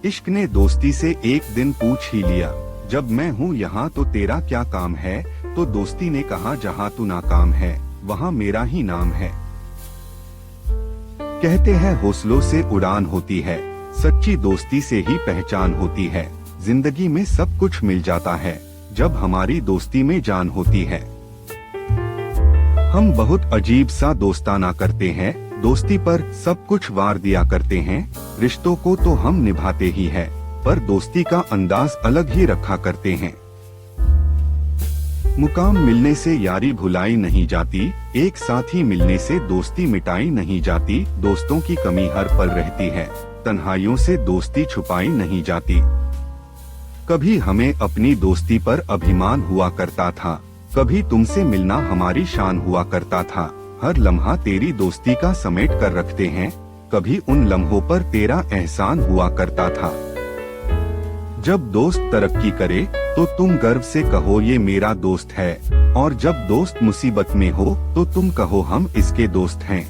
इश्क ने दोस्ती से एक दिन पूछ ही लिया, जब मैं हूँ यहाँ तो तेरा क्या काम है। तो दोस्ती ने कहा, जहाँ तू नाकाम है वहाँ मेरा ही नाम है। कहते हैं हौसलों से उड़ान होती है, सच्ची दोस्ती से ही पहचान होती है। जिंदगी में सब कुछ मिल जाता है जब हमारी दोस्ती में जान होती है। हम बहुत अजीब सा दोस्ताना करते हैं, दोस्ती पर सब कुछ वार दिया करते हैं। रिश्तों को तो हम निभाते ही हैं, पर दोस्ती का अंदाज अलग ही रखा करते हैं। मुकाम मिलने से यारी भुलाई नहीं जाती, एक साथ ही मिलने से दोस्ती मिटाई नहीं जाती। दोस्तों की कमी हर पल रहती है, तन्हाइयों से दोस्ती छुपाई नहीं जाती। कभी हमें अपनी दोस्ती पर अभिमान हुआ करता था, कभी तुमसे मिलना हमारी शान हुआ करता था। हर लम्हा तेरी दोस्ती का समेट कर रखते हैं, कभी उन लम्हों पर तेरा एहसान हुआ करता था। जब दोस्त तरक्की करे तो तुम गर्व से कहो ये मेरा दोस्त है, और जब दोस्त मुसीबत में हो तो तुम कहो हम इसके दोस्त हैं।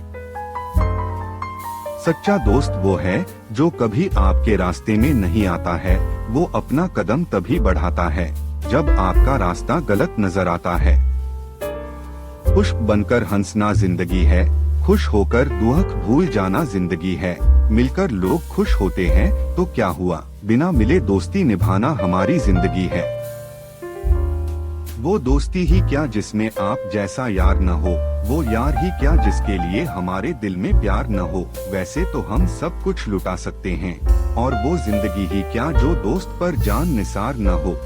सच्चा दोस्त वो है जो कभी आपके रास्ते में नहीं आता है, वो अपना कदम तभी बढ़ाता है जब आपका रास्ता गलत नजर आता है। पुष्प बनकर हंसना जिंदगी है, खुश होकर दुख भूल जाना जिंदगी है। मिलकर लोग खुश होते हैं तो क्या हुआ, बिना मिले दोस्ती निभाना हमारी जिंदगी है। वो दोस्ती ही क्या जिसमें आप जैसा यार न हो, वो यार ही क्या जिसके लिए हमारे दिल में प्यार न हो। वैसे तो हम सब कुछ लुटा सकते हैं, और वो जिंदगी ही क्या जो दोस्त पर जान निसार न हो।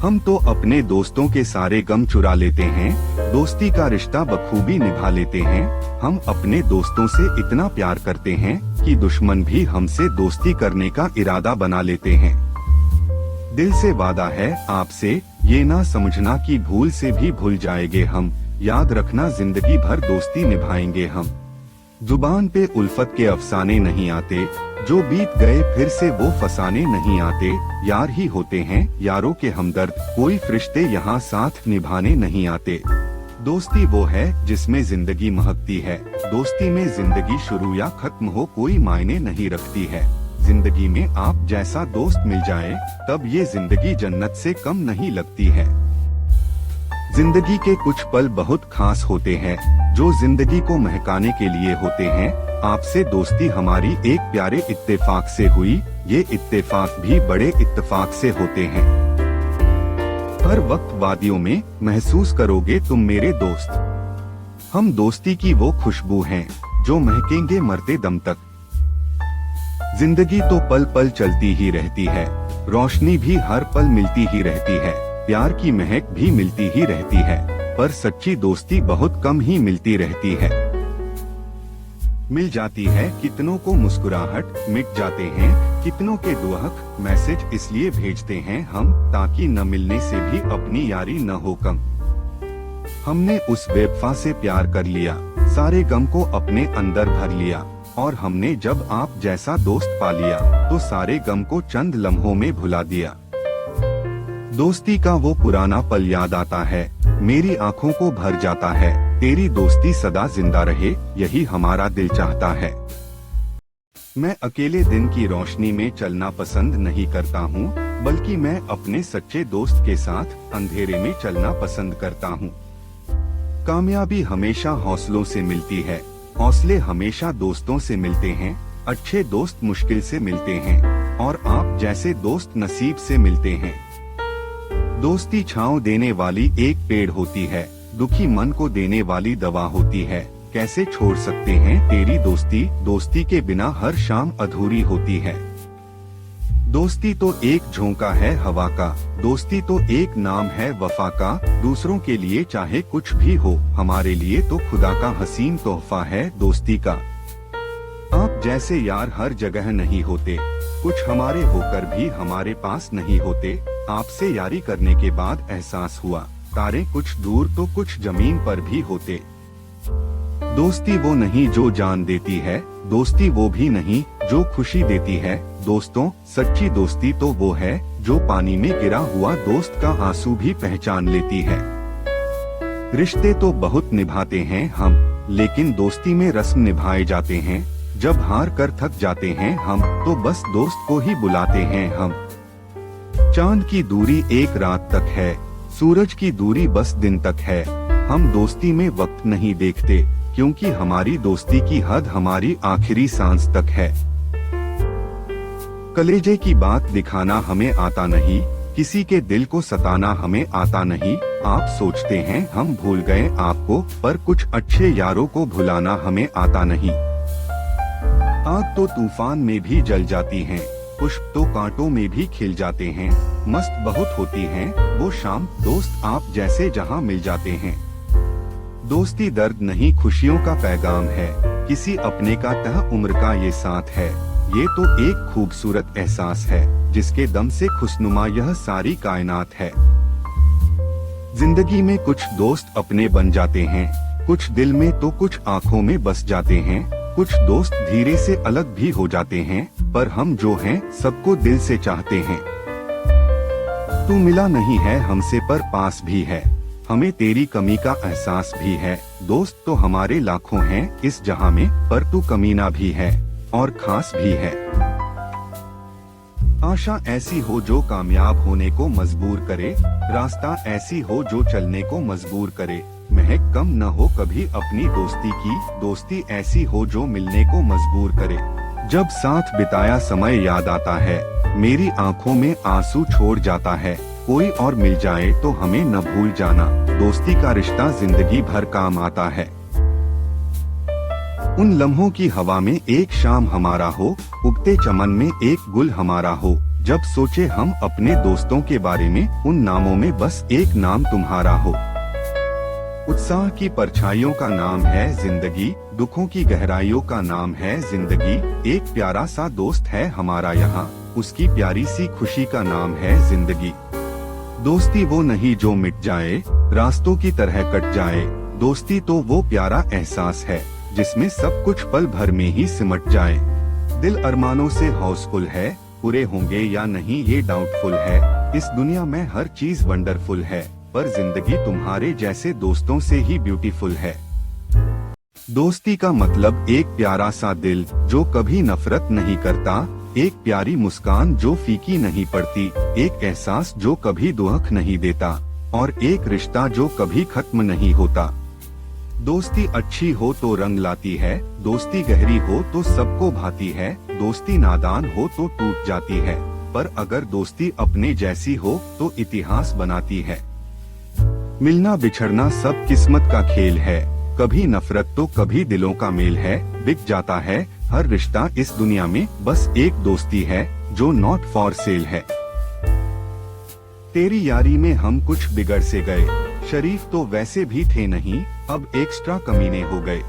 हम तो अपने दोस्तों के सारे गम चुरा लेते हैं, दोस्ती का रिश्ता बखूबी निभा लेते हैं। हम अपने दोस्तों से इतना प्यार करते हैं कि दुश्मन भी हमसे दोस्ती करने का इरादा बना लेते हैं। दिल से वादा है आपसे, ये ना समझना कि भूल से भी भूल जाएंगे हम। याद रखना जिंदगी भर दोस्ती निभाएंगे हम। जुबान पे उल्फत के अफसाने नहीं आते, जो बीत गए फिर से वो फसाने नहीं आते। यार ही होते हैं यारों के हमदर्द, कोई फरिश्ते यहाँ साथ निभाने नहीं आते। दोस्ती वो है जिसमें जिंदगी महकती है, दोस्ती में जिंदगी शुरू या खत्म हो कोई मायने नहीं रखती है। जिंदगी में आप जैसा दोस्त मिल जाए तब ये जिंदगी जन्नत से कम नहीं लगती है। जिंदगी के कुछ पल बहुत खास होते हैं, जो जिंदगी को महकाने के लिए होते हैं। आपसे दोस्ती हमारी एक प्यारे इत्तेफाक से हुई, ये इत्तेफाक भी बड़े इत्तेफाक से होते हैं। हर वक्त वादियों में महसूस करोगे तुम मेरे दोस्त। हम दोस्ती की वो खुशबू हैं जो महकेंगे मरते दम तक। जिंदगी तो पल पल चलती ही रहती है, रोशनी भी हर पल मिलती ही रहती है, प्यार की महक भी मिलती ही रहती है, पर सच्ची दोस्ती बहुत कम ही मिलती रहती है। मिल जाती है कितनों को मुस्कुराहट, मिट जाते हैं कितनों के दुहक। मैसेज इसलिए भेजते हैं हम, ताकि न मिलने से भी अपनी यारी न हो कम। हमने उस बेवफा से प्यार कर लिया, सारे गम को अपने अंदर भर लिया, और हमने जब आप जैसा दोस्त पा लिया तो सारे गम को चंद लम्हों में भुला दिया। दोस्ती का वो पुराना पल याद आता है, मेरी आंखों को भर जाता है। तेरी दोस्ती सदा जिंदा रहे, यही हमारा दिल चाहता है। मैं अकेले दिन की रोशनी में चलना पसंद नहीं करता हूँ, बल्कि मैं अपने सच्चे दोस्त के साथ अंधेरे में चलना पसंद करता हूँ। कामयाबी हमेशा हौसलों से मिलती है, हौसले हमेशा दोस्तों से मिलते हैं। अच्छे दोस्त मुश्किल से मिलते हैं, और आप जैसे दोस्त नसीब से मिलते हैं। दोस्ती छांव देने वाली एक पेड़ होती है, दुखी मन को देने वाली दवा होती है। कैसे छोड़ सकते हैं तेरी दोस्ती, दोस्ती के बिना हर शाम अधूरी होती है। दोस्ती तो एक झोंका है हवा का, दोस्ती तो एक नाम है वफा का। दूसरों के लिए चाहे कुछ भी हो, हमारे लिए तो खुदा का हसीन तोहफा है दोस्ती का। आप जैसे यार हर जगह नहीं होते, कुछ हमारे होकर भी हमारे पास नहीं होते। आपसे यारी करने के बाद एहसास हुआ, तारे कुछ दूर तो कुछ जमीन पर भी होते। दोस्ती वो नहीं जो जान देती है, दोस्ती वो भी नहीं जो खुशी देती है। दोस्तों, सच्ची दोस्ती तो वो है जो पानी में गिरा हुआ दोस्त का आंसू भी पहचान लेती है। रिश्ते तो बहुत निभाते हैं हम, लेकिन दोस्ती में रस्म निभाए जाते हैं। जब हार कर थक जाते हैं हम, तो बस दोस्त को ही बुलाते हैं हम। चांद की दूरी एक रात तक है, सूरज की दूरी बस दिन तक है। हम दोस्ती में वक्त नहीं देखते, क्योंकि हमारी दोस्ती की हद हमारी आखिरी सांस तक है। कलेजे की बात दिखाना हमें आता नहीं, किसी के दिल को सताना हमें आता नहीं। आप सोचते हैं हम भूल गए आपको, पर कुछ अच्छे यारों को भुलाना हमें आता नहीं। आग तो तूफान में भी जल जाती है, पुष्प तो कांटों में भी खिल जाते हैं। मस्त बहुत होती हैं वो शाम, दोस्त आप जैसे जहां मिल जाते हैं। दोस्ती दर्द नहीं खुशियों का पैगाम है, किसी अपने का तह उम्र का ये साथ है। ये तो एक खूबसूरत एहसास है, जिसके दम से खुशनुमा यह सारी कायनात है। जिंदगी में कुछ दोस्त अपने बन जाते हैं, कुछ दिल में तो कुछ आँखों में बस जाते हैं। कुछ दोस्त धीरे से अलग भी हो जाते हैं, पर हम जो हैं सबको दिल से चाहते हैं। तू मिला नहीं है हमसे पर पास भी है, हमें तेरी कमी का एहसास भी है। दोस्त तो हमारे लाखों हैं इस जहां में, पर तू कमीना भी है और खास भी है। आशा ऐसी हो जो कामयाब होने को मजबूर करे, रास्ता ऐसी हो जो चलने को मजबूर करे। महक कम न हो कभी अपनी दोस्ती की, दोस्ती ऐसी हो जो मिलने को मजबूर करे। जब साथ बिताया समय याद आता है, मेरी आंखों में आंसू छोड़ जाता है। कोई और मिल जाए तो हमें न भूल जाना, दोस्ती का रिश्ता जिंदगी भर काम आता है। उन लम्हों की हवा में एक शाम हमारा हो, उगते चमन में एक गुल हमारा हो। जब सोचे हम अपने दोस्तों के बारे में, उन नामों में बस एक नाम तुम्हारा हो। उत्साह की परछाइयों का नाम है जिंदगी, दुखों की गहराइयों का नाम है जिंदगी। एक प्यारा सा दोस्त है हमारा यहाँ, उसकी प्यारी सी खुशी का नाम है जिंदगी। दोस्ती वो नहीं जो मिट जाए, रास्तों की तरह कट जाए। दोस्ती तो वो प्यारा एहसास है, जिसमें सब कुछ पल भर में ही सिमट जाए। दिल अरमानों से हाउसफुल है, पूरे होंगे या नहीं ये डाउटफुल है। इस दुनिया में हर चीज वंडरफुल है, पर जिंदगी तुम्हारे जैसे दोस्तों से ही ब्यूटीफुल है। दोस्ती का मतलब एक प्यारा सा दिल जो कभी नफरत नहीं करता, एक प्यारी मुस्कान जो फीकी नहीं पड़ती, एक एहसास जो कभी दुख नहीं देता, और एक रिश्ता जो कभी खत्म नहीं होता। दोस्ती अच्छी हो तो रंग लाती है, दोस्ती गहरी हो तो सबको भाती है। दोस्ती नादान हो तो टूट जाती है, पर अगर दोस्ती अपने जैसी हो तो इतिहास बनाती है। मिलना बिछड़ना सब किस्मत का खेल है, कभी नफरत तो कभी दिलों का मेल है। बिक जाता है हर रिश्ता इस दुनिया में, बस एक दोस्ती है जो नॉट फॉर सेल है। तेरी यारी में हम कुछ बिगड़ से गए, शरीफ तो वैसे भी थे नहीं, अब एक्स्ट्रा कमीने हो गए।